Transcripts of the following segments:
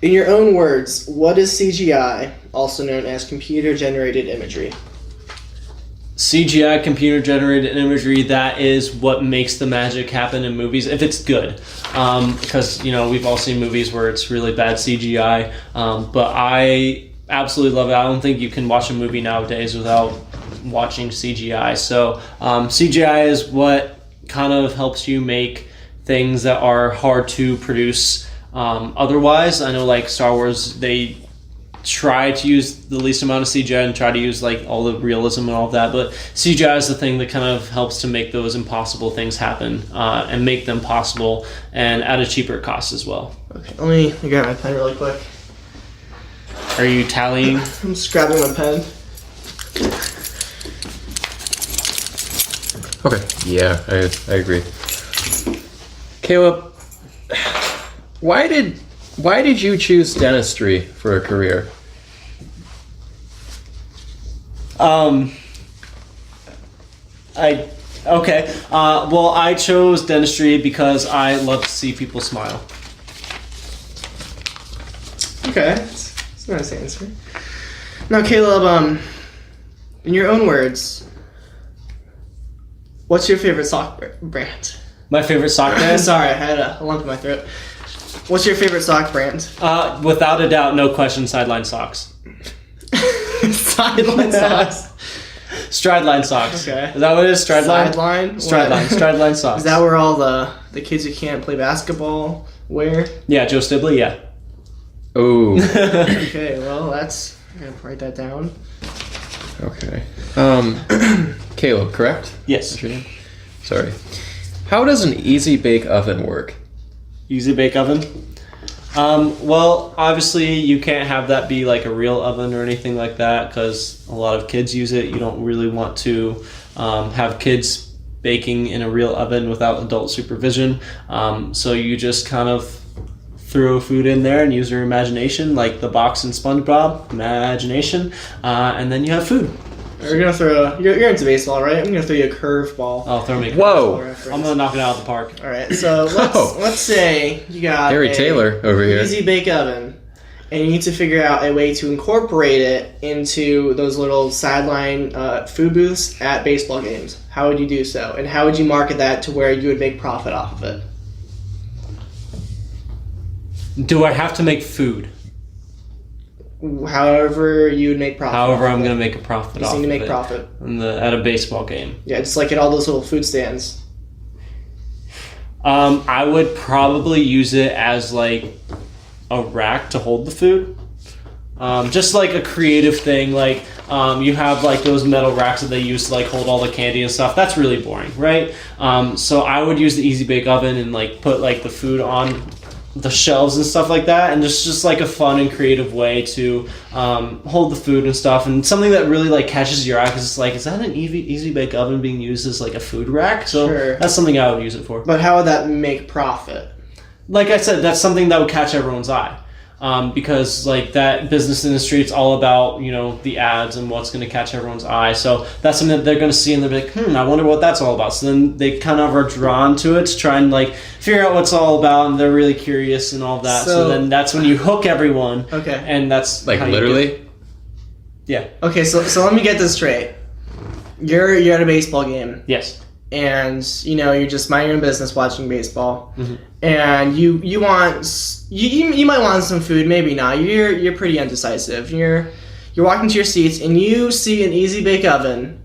In your own words, what is CGI, also known as computer-generated imagery? CGI, computer-generated imagery, that is what makes the magic happen in movies, if it's good. Because, we've all seen movies where it's really bad CGI, but I absolutely love it. I don't think you can watch a movie nowadays without watching CGI. So CGI is what kind of helps you make things that are hard to produce otherwise. I know, like Star Wars, they try to use the least amount of CGI and try to use like all the realism and all of that, but CGI is the thing that kind of helps to make those impossible things happen and make them possible, and at a cheaper cost as well. Okay, let me grab my pen really quick. Are you tallying? I'm just grabbing my pen. Okay. Yeah, I agree. Caleb, why did you choose dentistry for a career? Well, I chose dentistry because I love to see people smile. Okay, that's a nice answer. Now, Caleb, in your own words, what's your favorite sock brand? My favorite sock brand? Sorry, I had a lump in my throat. What's your favorite sock brand? Without a doubt, no question, StrideLine Socks. StrideLine Socks. StrideLine Socks. Okay. Is that what it is? StrideLine? StrideLine Socks. Is that where all the kids who can't play basketball wear? Yeah, Joe Stibley, yeah. Oh. Okay, well, I'm going to write that down. Okay. Caleb, correct? Yes. What's your name? Sorry. How does an easy bake oven work? Easy bake oven? Well, obviously you can't have that be like a real oven or anything like that, because a lot of kids use it. You don't really want to have kids baking in a real oven without adult supervision. So you just kind of throw food in there and use your imagination, like the box in SpongeBob, imagination, and then you have food. We're gonna throw. You're into baseball, right? I'm gonna throw you a curveball. Oh, throw me a Whoa. curveball. I'm gonna knock it out of the park. All right, so let's say you got Harry Taylor over here. Easy bake oven, and you need to figure out a way to incorporate it into those little sideline food booths at baseball games. How would you do so, and how would you market that to where you would make profit off of it? Do I have to make food? However you would make profit. However, I'm going to make a profit off of it. You need to make profit. At a baseball game. Yeah, just like at all those little food stands. I would probably use it as like a rack to hold the food. Just like a creative thing. Like you have like those metal racks that they use to like hold all the candy and stuff. That's really boring, right? So I would use the Easy Bake Oven and like put like the food on the shelves and stuff like that, and just like a fun and creative way to hold the food and stuff, and something that really like catches your eye, because it's like, is that an easy bake oven being used as like a food rack? So sure. That's something I would use it for. But how would that make profit? Like I said, that's something that would catch everyone's eye. Because like that business industry, it's all about, the ads and what's going to catch everyone's eye. So that's something that they're going to see and they're like, I wonder what that's all about. So then they kind of are drawn to it to try and like figure out what's all about, and they're really curious and all of that. So then that's when you hook everyone. Okay. And that's like literally? Yeah. Okay, so let me get this straight. You're at a baseball game. Yes. And you're just minding your own business watching baseball. Mm-hmm. And you might want some food, maybe not. You're pretty indecisive. You're walking to your seats and you see an Easy Bake Oven,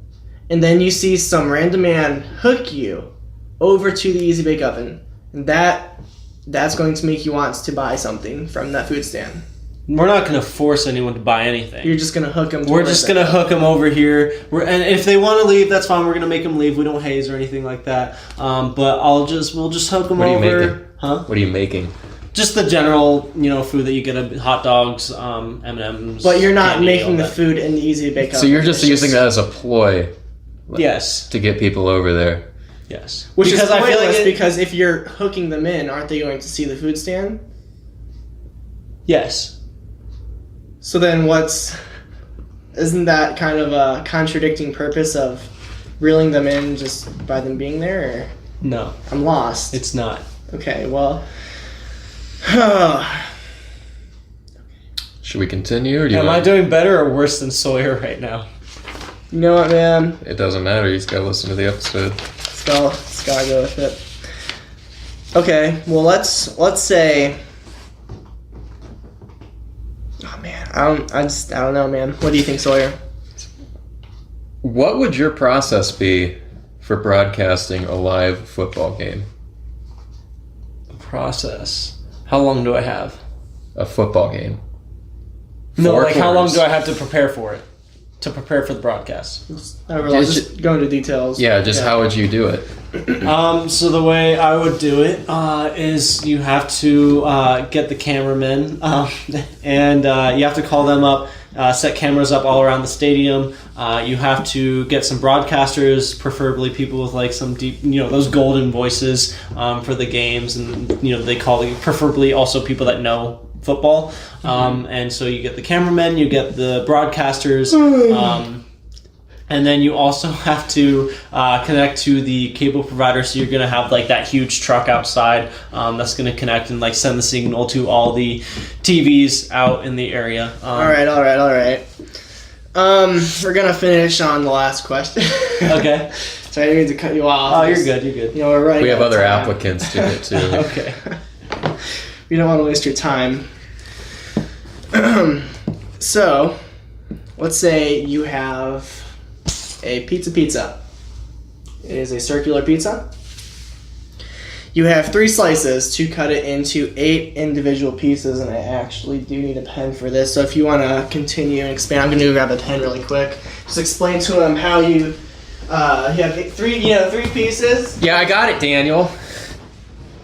and then you see some random man hook you over to the Easy Bake Oven, and that's going to make you want to buy something from that food stand. We're not going to force anyone to buy anything. You're just going to hook them. We're just going to hook them over here. And if they want to leave, that's fine. We're going to make them leave. We don't haze or anything like that. But we'll just hook them over. What are you making? Huh? What are you making? Just the general, food that you get at hot dogs, M&Ms. But you're not making the food in the Easy Bake Oven. So you're just using that as a ploy. Yes. To get people over there. Yes. Which is pointless, because if you're hooking them in, aren't they going to see the food stand? Yes. So then isn't that kind of a contradicting purpose of reeling them in just by them being there? Or? No. I'm lost. It's not. Okay, well. Should we continue, or do you Am I want... doing better or worse than Sawyer right now? You know what, man? It doesn't matter. You just gotta listen to the episode. Let's gotta go with it. Okay, well let's say. Oh man, I don't know, man. What do you think, Sawyer? What would your process be for broadcasting a live football game? Process. How long do I have? A football game. No, 4 like how long quarters. do I have to prepare for it? To prepare for the broadcast. Just go into details. Yeah, just how would you do it? So the way I would do it is you have to get the cameramen and you have to call them up, set cameras up all around the stadium. You have to get some broadcasters, preferably people with like some deep, those golden voices for the games, and they call preferably also people that know football. And so you get the cameramen, you get the broadcasters. And then you also have to connect to the cable provider, so you're going to have like that huge truck outside that's going to connect and like send the signal to all the TVs out in the area. All right. We're gonna finish on the last question. Okay. Sorry, I didn't mean to cut you off. Oh, you're good. We're running. We have out of other time. applicants to get to. Okay. We don't want to waste your time. So, let's say you have a pizza. It is a circular pizza. You have 3 slices to cut it into 8 individual pieces, and I actually do need a pen for this. So if you want to continue and expand, I'm going to grab a pen really quick. Just explain to them how you have 3 pieces. Yeah, I got it, Daniel.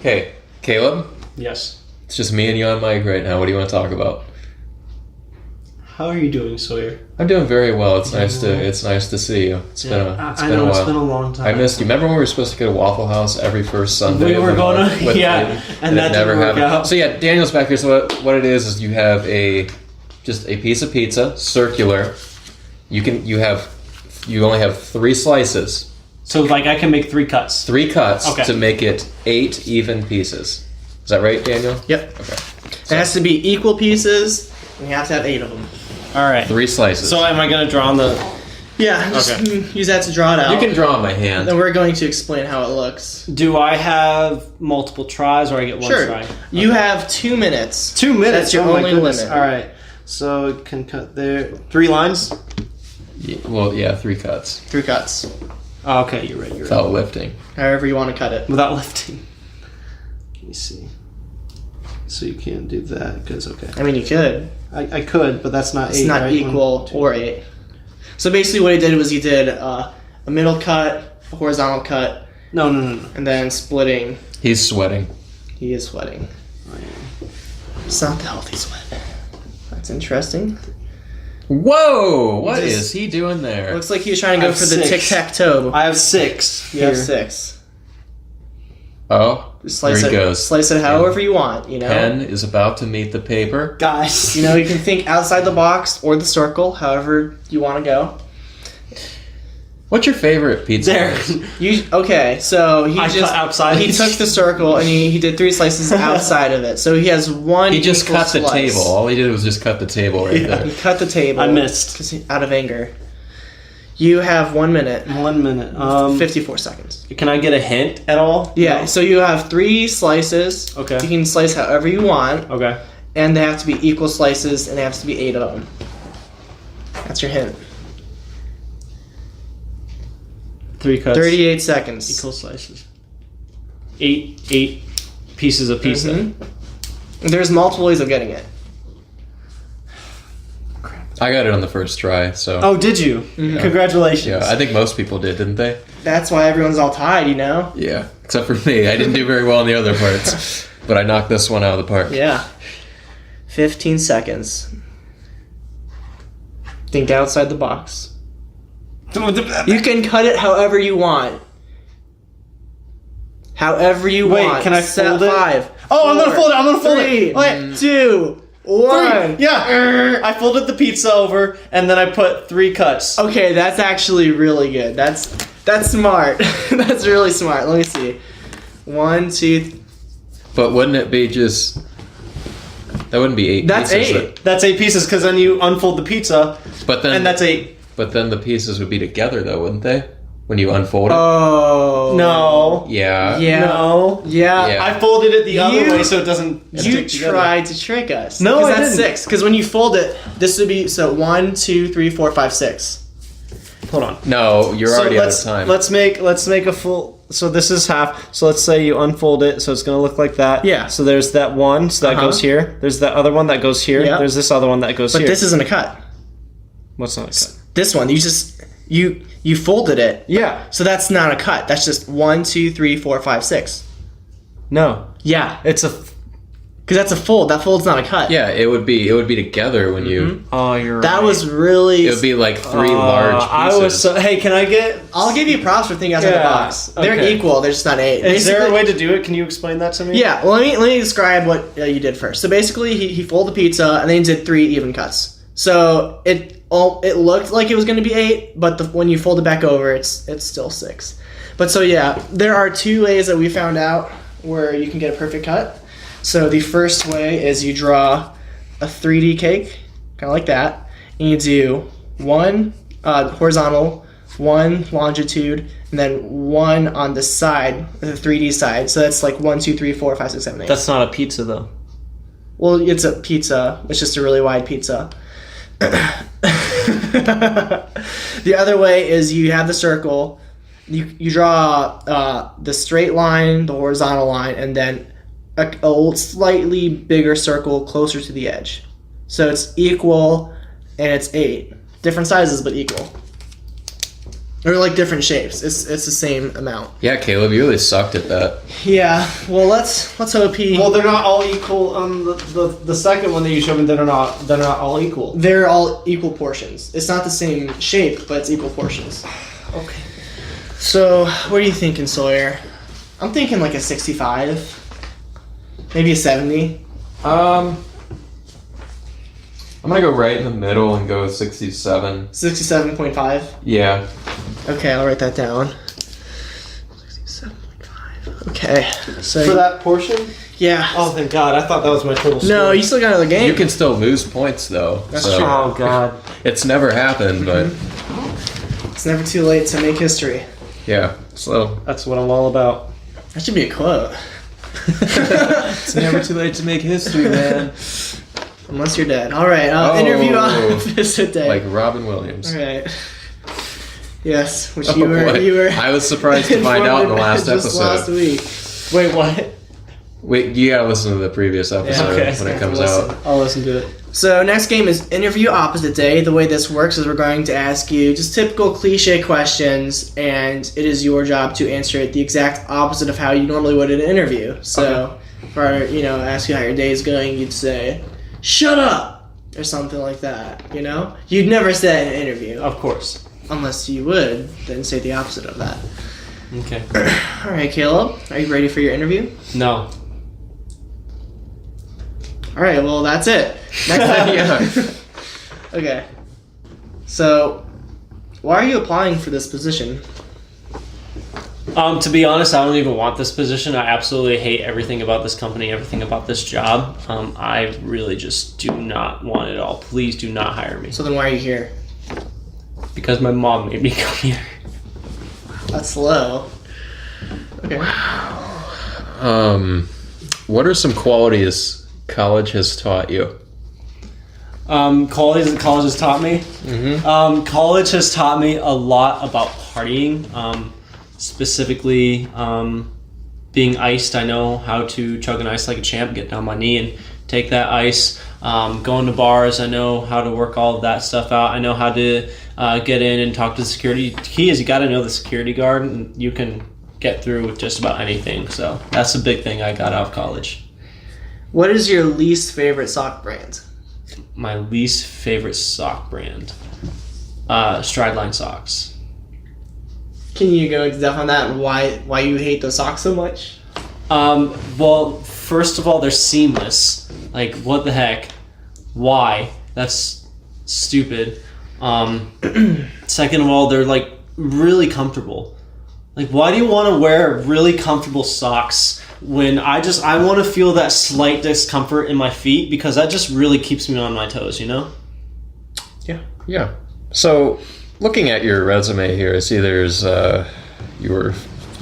Okay, Caleb. Yes. It's just me and you on mic right now. What do you want to talk about? How are you doing, Sawyer? I'm doing very well. It's nice to see you. It's been a I while. know it's been a long time. I missed you. Remember when we were supposed to go to Waffle House every first Sunday? We were of the going month to, with yeah, Katie? and that it never didn't work happened. out. So yeah, Daniel's back here. So what it is you have just a piece of pizza, circular. You only have 3 slices. So like I can make 3 cuts. 3 cuts Okay. to make it 8 even pieces. Is that right, Daniel? Yep. Okay. It has to be equal pieces, and you have to have 8 of them. All right. 3 slices. So am I going to draw on the... Yeah, just Okay. use that to draw it out. you can draw on my hand. Then we're going to explain how it looks. Do I have multiple tries, or I get one Sure. try? You have 2 minutes. 2 minutes. That's your Oh my only goodness. limit. All right. So it can cut there. 3 lines. Well, yeah, 3 cuts 3 cuts. Oh, okay, you're right. without lifting. However you want to cut it. Without lifting. Let me see. So you can't do that because I mean, you could. I could, but that's not It's 8. not right? equal 1, 2. or 8. So basically what he did was he did a middle cut, a horizontal cut, No. and then splitting. He's sweating. He is sweating. It's not the healthy sweat. That's interesting. Whoa! What Just- is he doing there? Looks like he was trying to I go have for the 6. tic-tac-toe. I have 6. You have here. 6. Oh, Slice there he it, goes. Slice it however you want, you know? Pen is about to meet the paper. Guys. You know, you can think outside the box or the circle, however you want to go. What's your favorite pizza? There. Okay, so he I just cut outside. he took the circle and he did 3 slices outside of it. So he has 1 He just equal cut the slice. table. All he did was just cut the table right He there. cut the table. I missed. 'cause out of anger. You have 1 minute, 1 minute. 54 seconds. Can I get a hint at all? Yeah, No? so you have 3 slices. Okay. You can slice however you want, Okay. and they have to be equal slices, and there has to be 8 of them. That's your hint. 3 cuts. 38 seconds. Equal slices. 8 pieces of pizza. Mhm. There's multiple ways of getting it. I got it on the first try, so. Oh, did you? Congratulations. Yeah, I think most people did, didn't they? That's why everyone's all tied, you know? Yeah, except for me. I didn't do very well in the other parts, but I knocked this one out of the park. Yeah. 15 seconds. Think outside the box. You can cut it however you want. However you Wait, want. can I Set fold it? 5. Oh, I'm gonna fold it. I'm gonna fold it. 3, Okay. 2, 1. Yeah. I folded the pizza over and then I put 3 cuts. Okay, that's actually really good. That's smart. That's really smart. Let me see. 1, 2. But wouldn't it be just That wouldn't be 8 That's pieces. 8. That's 8 pieces because then you unfold the pizza, But then and that's 8. But then the pieces would be together, though, wouldn't they? When you unfold it. Oh. No. Yeah. Yeah. No. Yeah. Yeah. I folded it the other You- way so it doesn't You stick together. tried to trick us. No, 'Cause I that's didn't. 6. Because when you fold it, this would be so 1, 2, 3, 4, 5, 6. Hold on. No, you're already out of let's, time. Let's make a full. So this is half. So let's say you unfold it, so it's gonna look like that. Yeah. So there's that one, so that Uh-huh. goes here. There's that other one that goes here. Yeah. There's this other one that goes But here. this isn't a cut. What's not a cut? This one, you folded it. Yeah. So that's not a cut. That's just 1, 2, 3, 4, 5, 6. No. Yeah. It's a. Because that's a fold. That fold's not a cut. Yeah, it would be together when you. Oh, you're right. That was really. It would be like 3 large pieces. I was. Hey, can I get? I'll give you props for thinking outside the Yeah, box. They're okay. equal. They're just not 8. Is there a Basically- way to do it? Can you explain that to me? Yeah, well, let me describe what you did first. So basically, he folded the pizza and then he did 3 even cuts. So it looked like it was going to be 8, but when you fold it back over, it's still 6. But so yeah, there are 2 ways that we found out where you can get a perfect cut. So the first way is you draw a 3D cake, kind of like that, and you do 1 horizontal, 1 longitude, and then 1 on the side, the 3D side. So that's like 1, 2, 3, 4, 5, 6, 7, 8. That's not a pizza though. Well, it's a pizza. It's just a really wide pizza. The other way is you have the circle. You draw the straight line, the horizontal line, and then a slightly bigger circle closer to the edge. So it's equal, and it's 8. Different sizes, but equal. Or like different shapes. It's the same amount. Yeah, Caleb, you really sucked at that. Yeah. Well, let's hope he. Well, they're not all equal. The second one that you showed me, they're not all equal. They're all equal portions. It's not the same shape, but it's equal portions. Okay. So, what are you thinking, Sawyer? I'm thinking like a 65. Maybe a 70. I'm gonna go right in the middle and go 67. 67.5. Yeah. Okay, I'll write that down. 67.5. Okay. So, For that portion? yeah. Oh, thank God! I thought that was my total score. No, you still got another game. You can still lose points though. That's so true. Oh God! It's never happened, but It's never too late to make history. yeah. So That's what I'm all about. That should be a quote. it's never too late to make history, man. Unless you're dead. All right. Interview on Episode day. Like Robin Williams. All right. Yes, which Oh, you were. boy. You were. I was surprised to find out in the last just episode. last week. Wait, what? Wait, you gotta listen to the previous episode okay. when it comes Listen. out. I'll listen to it. So next game is interview opposite day. The way this works is we're going to ask you just typical cliche questions, and it is your job to answer it the exact opposite of how you normally would in an interview. So, if I ask you how your day is going, you'd say, "Shut up," or something like that. You'd never say that in an interview, Of course. unless you would then say the opposite of that. Okay. All right, Caleb, are you ready for your interview? No. All right, well that's it. Next Yeah. Okay. So, why are you applying for this position? To be honest, I don't even want this position. I absolutely hate everything about this company, everything about this job. I really just do not want it all. Please do not hire me. So then why are you here? Because my mom made me come here. That's low. Okay. What are some qualities college has taught you? College has taught me. Mm-hmm. College has taught me a lot about partying. Specifically, being iced. I know how to chug an ice like a champ, get down on my knee and take that ice. Going to bars, I know how to work all of that stuff out. I know how to get in and talk to the security. Key is you got to know the security guard, and you can get through with just about anything. So that's a big thing I got out of college. What is your least favorite sock brand? My least favorite sock brand, StrideLine Socks. Can you go into depth on that? Why you hate those socks so much? Well, first of all, they're seamless. Like, what the heck? Why? That's stupid. Second of all, they're like really comfortable. Like, why do you want to wear really comfortable socks when I want to feel that slight discomfort in my feet because that just really keeps me on my toes, you know? Yeah. So, looking at your resume here, I see there's you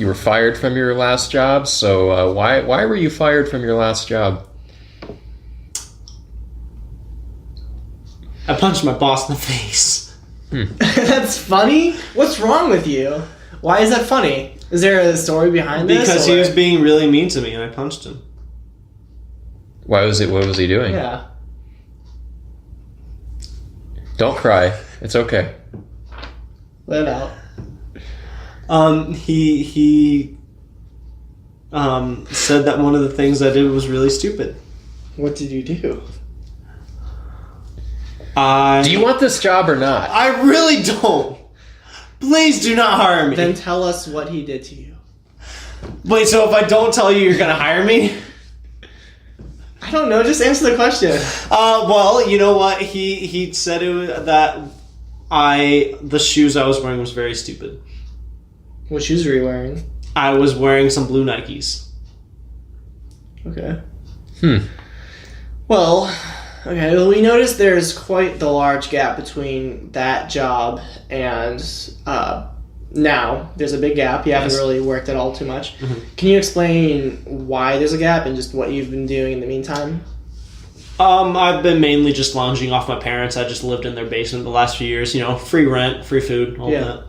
were fired from your last job. So, why were you fired from your last job? I punched my boss in the face. That's funny? What's wrong with you? Why is that funny? Is there a story behind this? Because he was being really mean to me and I punched him. What was he doing? Yeah. Don't cry. It's okay. Let it out. He said that one of the things I did was really stupid. What did you do? Do you want this job or not? I really don't. Please do not hire me. Then tell us what he did to you. Wait, so if I don't tell you, you're gonna hire me? I don't know. Just answer the question. Well, you know what? He said that the shoes I was wearing was very stupid. What shoes were you wearing? I was wearing some blue Nikes. Okay. Well, okay. Well, we noticed there's quite the large gap between that job and now. There's a big gap. You haven't really worked at all too much. Mm-hmm. Can you explain why there's a gap and just what you've been doing in the meantime? I've been mainly just lounging off my parents. I just lived in their basement the last few years. You know, free rent, free food, all that.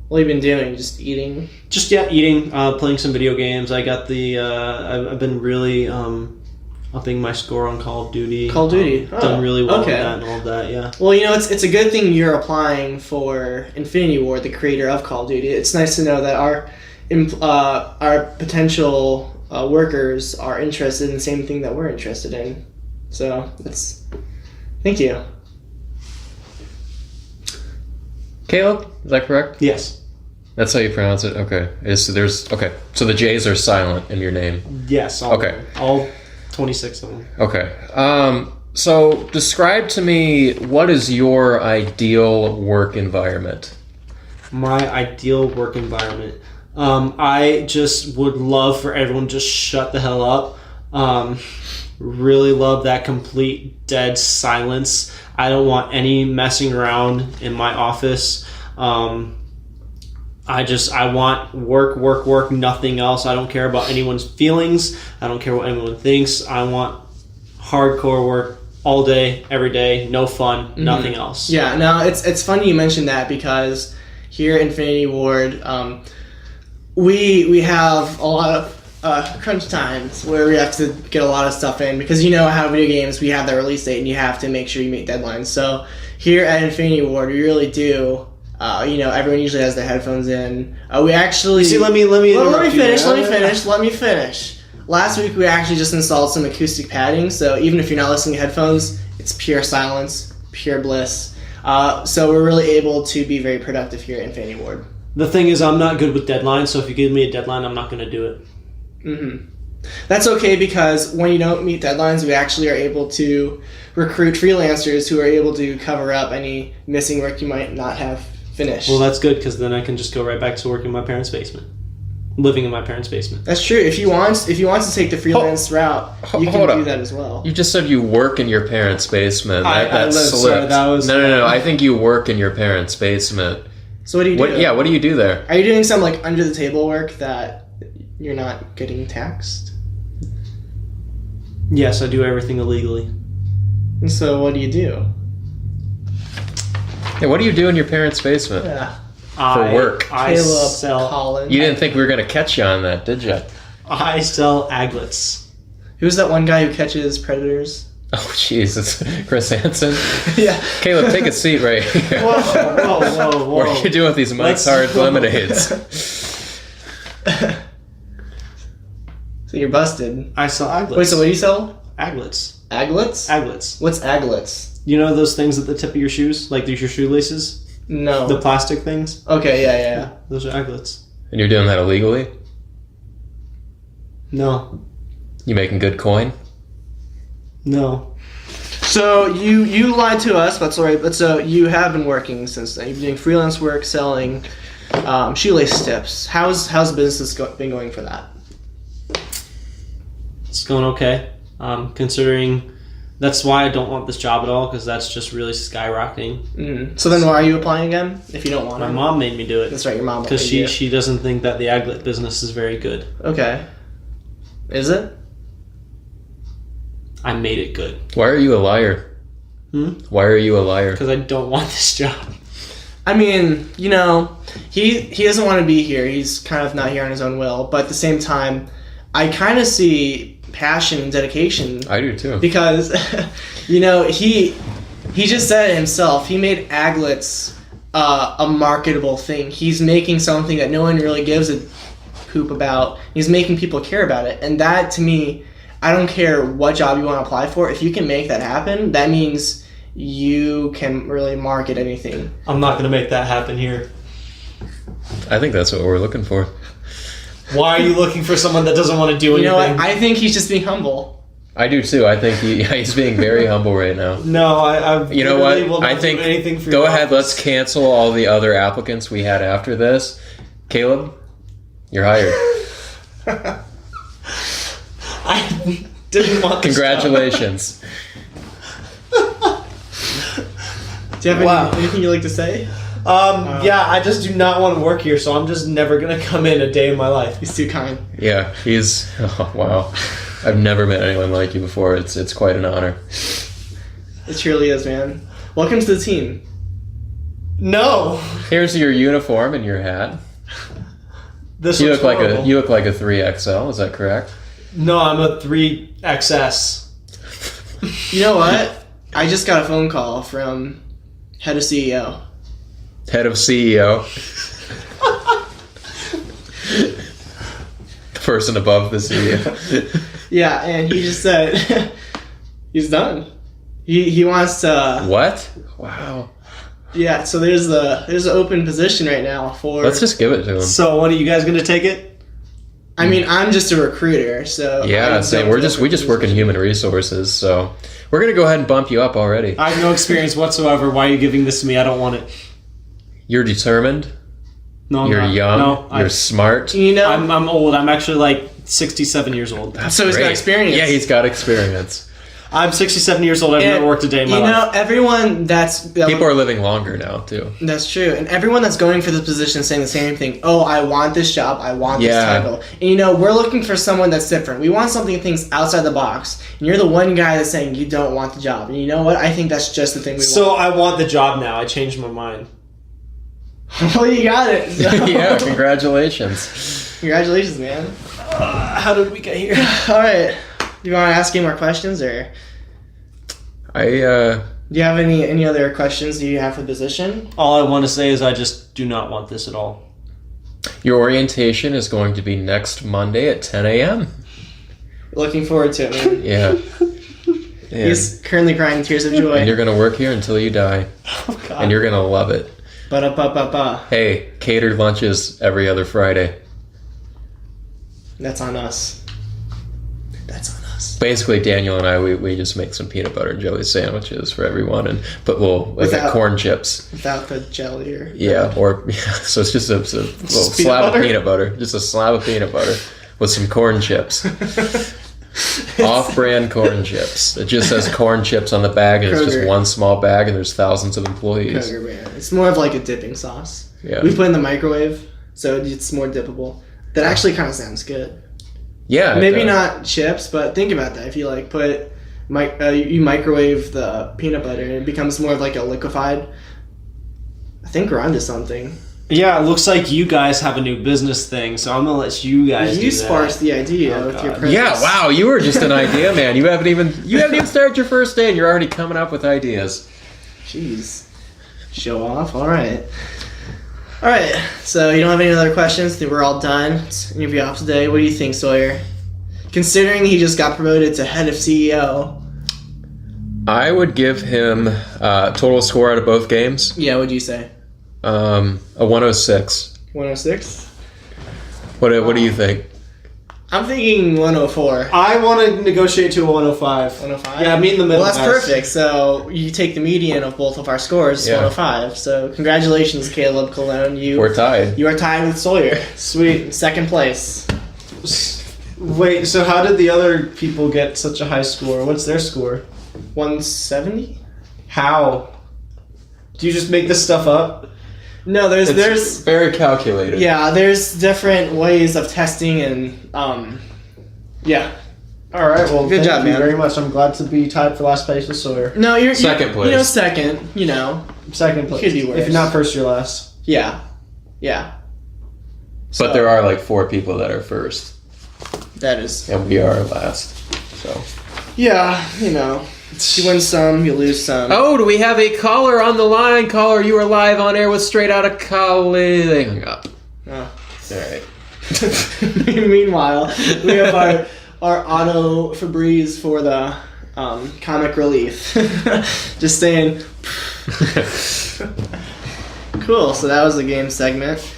What have you been doing? Just eating? Just, eating, playing some video games. I got I've been really upping my score on Call of Duty. Call of Duty? Done really well with that and all that, yeah. Well, you know, it's a good thing you're applying for Infinity Ward, the creator of Call of Duty. It's nice to know that our potential workers are interested in the same thing that we're interested in. So, thank you. Caleb, is that correct? Yes. That's how you pronounce it? Okay. So the J's are silent in your name? Yes. All 26 of them. Okay. So describe to me, what is your ideal work environment? My ideal work environment. I just would love for everyone to just shut the hell up. Really love that complete dead silence. I don't want any messing around in my office. I want work, nothing else. I don't care about anyone's feelings. I don't care what anyone thinks. I want hardcore work all day, every day, no fun, nothing else. Yeah, no, it's funny you mentioned that because here at Infinity Ward, we have a lot of crunch times where we have to get a lot of stuff in because you know how video games, we have that release date and you have to make sure you meet deadlines. So here at Infinity Ward, we really do. Everyone usually has their headphones in. We actually let me finish. Last week we actually just installed some acoustic padding, so even if you're not listening to headphones, it's pure silence, pure bliss. So we're really able to be very productive here at Infinity Ward. The thing is, I'm not good with deadlines, so if you give me a deadline, I'm not going to do it. Mm-hmm. That's okay because when you don't meet deadlines, we actually are able to recruit freelancers who are able to cover up any missing work you might not have finished. Well, that's good because then I can just go right back to working in my parents' basement. Living in my parents' basement. That's true. If you want to take the freelance route, you can do that as well. You just said you work in your parents' basement. That slipped. Sorry, that was No. I think you work in your parents' basement. So what do you do? What do you do there? Are you doing some under the table work that you're not getting taxed? Yes, I do everything illegally. And so what do you do? Hey, what do you do in your parents' basement? Yeah. For work. I sell. Colin. You didn't think we were going to catch you on that, did you? I sell aglets. Who's that one guy who catches predators? Oh, jeez, it's Chris Hansen. Yeah. Caleb, take a seat right here. Whoa. What are you doing with these Mike's Hard lemonades? So you're busted. I sell aglets. Wait, so what do you sell? Aglets. Aglets? Aglets. What's aglets? You know those things at the tip of your shoes? Like your shoelaces? No. The plastic things? Okay, yeah. Those are aglets. And you're doing that illegally? No. You making good coin? No. So you lied to us, that's all right. But so you have been working since then. You've been doing freelance work, selling shoelace tips. How's business been going for that? going okay. Considering that's why I don't want this job at all, because that's just really skyrocketing. So then why are you applying again if you don't want My to? mom made me do it. That's right, your mom. Because she doesn't think that the aglet business is very good. Okay. Is it? I made it good. Why are you a liar? Why are you a liar? Because I don't want this job. I mean, you know, he doesn't want to be here. He's kind of not here on his own will. But at the same time, I kind of see passion and dedication. I do too. Because, you know, he just said it himself. He made aglets a marketable thing. He's making something that no one really gives a poop about. He's making people care about it. And that, to me, I don't care what job you want to apply for. If you can make that happen, that means you can really market anything. I'm not going to make that happen here. I think that's what we're looking for. Why are you looking for someone that doesn't want to do anything? You know what? I think he's just being humble. I do too. I think he's being very humble right now. No, I You know what? will not I think do anything for go your ahead. office. Let's cancel all the other applicants we had after this. Caleb, you're hired. I didn't want this Congratulations. Do you have anything you'd like to say? Yeah, I just do not want to work here, so I'm just never going to come in a day in my life. He's too kind. Yeah, he's. Oh, wow. I've never met anyone like you before. It's quite an honor. It truly is, man. Welcome to the team. No! Here's your uniform and your hat. This You looks look horrible. you look like a 3XL. Is that correct? No, I'm a 3XS. You know what? I just got a phone call from head of CEO. Head of CEO. The person above the CEO. Yeah, and he just said he's done. He wants to. What? Wow. Yeah, so there's an open position right now for. Let's just give it to him. So, what are you guys going to take it? I mean, I'm just a recruiter, so. Yeah, same. We just work in human resources, so we're gonna go ahead and bump you up already. I have no experience whatsoever. Why are you giving this to me? I don't want it. You're determined. No, I'm You're not. young. No, You're smart. You know. I'm old. I'm actually like 67 years old. So he's got Great. experience. Yeah, he's got experience. I'm 67 years old. I've never worked a day in my life. You know, everyone People are living longer now too. That's true. And everyone that's going for this position is saying the same thing. Oh, I want this job. I want this title. And you know, we're looking for someone that's different. We want something that thinks outside the box. And you're the one guy that's saying you don't want the job. And you know what? I think that's just the thing we want. So I want the job now. I changed my mind. Well, you got it. So. Yeah, congratulations. Congratulations, man. How did we get here? All right. You want to ask any more questions, or do you have any other questions you have for the position? All I want to say is I just do not want this at all. Your orientation is going to be next Monday at 10 a.m. Looking forward to it, man. Yeah. He's currently crying tears of joy. And you're going to work here until you die. Oh, God. And you're going to love it. Ba-da-ba-ba-ba. Hey, catered lunches every other Friday. That's on us. That's on us. Basically, Daniel and I, we just make some peanut butter and jelly sandwiches for everyone, and put corn chips. Without the jelly or... Yeah, so it's just a little slab of peanut butter. Just a slab of peanut butter with some corn chips. Off-brand corn chips. It just says corn chips on the bag, and it's just Kroger. one small bag, and there's thousands of employees. Kroger brand. It's more of like a dipping sauce. Yeah. We put it in the microwave, so it's more dippable. That actually kind of sounds good. Yeah. Maybe not chips, but think about that. If you like put... you microwave the peanut butter, and it becomes more of like a liquefied... I think we're onto something. Yeah, it looks like you guys have a new business thing, so I'm going to let you guys You do that. sparked the idea Oh, with your God. presence. Yeah, wow, you were just an idea man. You haven't even started your first day and you're already coming up with ideas. Jeez. Show off. All right. So you don't have any other questions? I think we're all done. It's interview off today. What do you think, Sawyer? Considering he just got promoted to head of CEO. I would give him total score out of both games. Yeah, what'd you say? A 106. 106? What do you think? I'm thinking 104. I want to negotiate to a 105. 105? Yeah, meet in the middle. Well, that's guys. perfect. So you take the median of both of our scores, Yeah. 105. So congratulations, Caleb Cologne. We're tied. You are tied with Sawyer. Sweet. Second place. Wait, so how did the other people get such a high score? What's their score? 170? How? Do you just make this stuff up? No, there's very calculated. yeah, there's different ways of testing and yeah. All right, well, Good job, thank you man. very much. I'm glad to be tied for last place with Sawyer. No, you're Second place. You know, second. You know, Second place. Could be worse. If you're not first, you're last. yeah. But there are like 4 people that are first, That is. and we are last. So. Yeah, you know, you win some, you lose some. Oh, do we have a caller on the line? Caller, you are live on air with Straight Outta College. They hung up. Oh. All right. Meanwhile, we have our Otto Febreze for the comic relief. Just saying. Cool. So that was the game segment.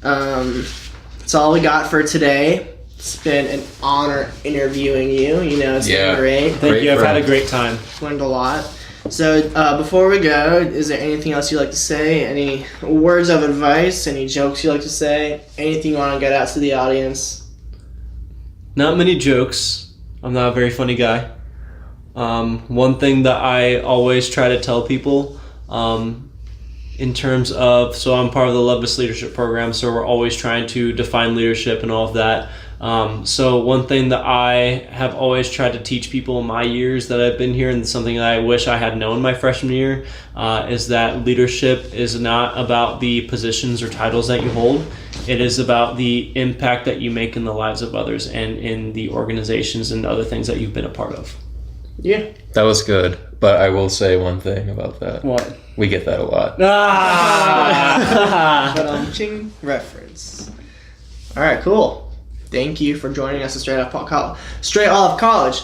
That's all we got for today. It's been an honor interviewing you. You know, it's been great. Thank you. I've had a great time. Learned a lot. So before we go, is there anything else you'd like to say? Any words of advice? Any jokes you'd like to say? Anything you want to get out to the audience? Not many jokes. I'm not a very funny guy. One thing that I always try to tell people, in terms of, so I'm part of the Loveless Leadership Program, so we're always trying to define leadership and all of that. So one thing that I have always tried to teach people in my years that I've been here, and something that I wish I had known my freshman year, is that leadership is not about the positions or titles that you hold. It is about the impact that you make in the lives of others and in the organizations and other things that you've been a part of. Yeah. That was good, but I will say one thing about that. What? We get that a lot. Ah! Ching reference. All right, cool. Thank you for joining us at Straight Off College.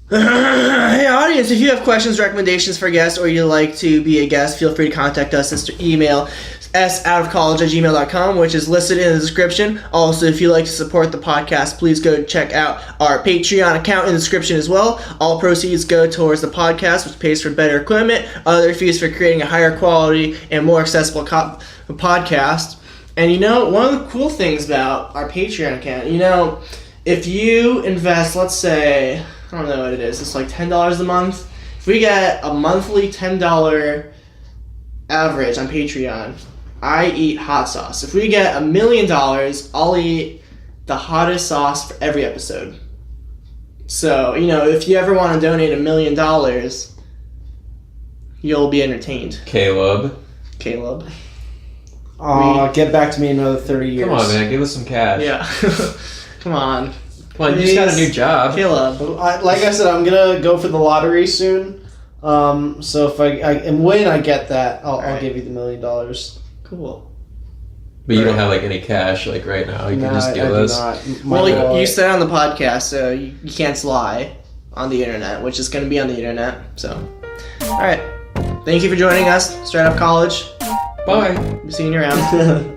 Hey, audience, if you have questions, recommendations for guests, or you'd like to be a guest, feel free to contact us and email soutofcollege@gmail.com, which is listed in the description. Also, if you'd like to support the podcast, please go check out our Patreon account in the description as well. All proceeds go towards the podcast, which pays for better equipment, other fees for creating a higher quality and more accessible podcast. And you know, one of the cool things about our Patreon account, you know, if you invest, let's say, I don't know what it is, it's like $10 a month. If we get a monthly $10 average on Patreon, I eat hot sauce. If we get $1 million, I'll eat the hottest sauce for every episode. So, you know, if you ever want to donate $1 million, you'll be entertained. Caleb. Get back to me in another 30 years. Come on, man. Give us some cash. Yeah. Come on. Come on, you just got a new job. Caleb. Like I said, I'm gonna go for the lottery soon. So if and when I get that, I'll give you the $1 million. Cool. But you don't have like any cash like right now. You can just give us. Well, you said on the podcast, so you can't lie on the internet, which is going to be on the internet. So, all right. Thank you for joining us, Straight Up College. Bye. Seeing you around.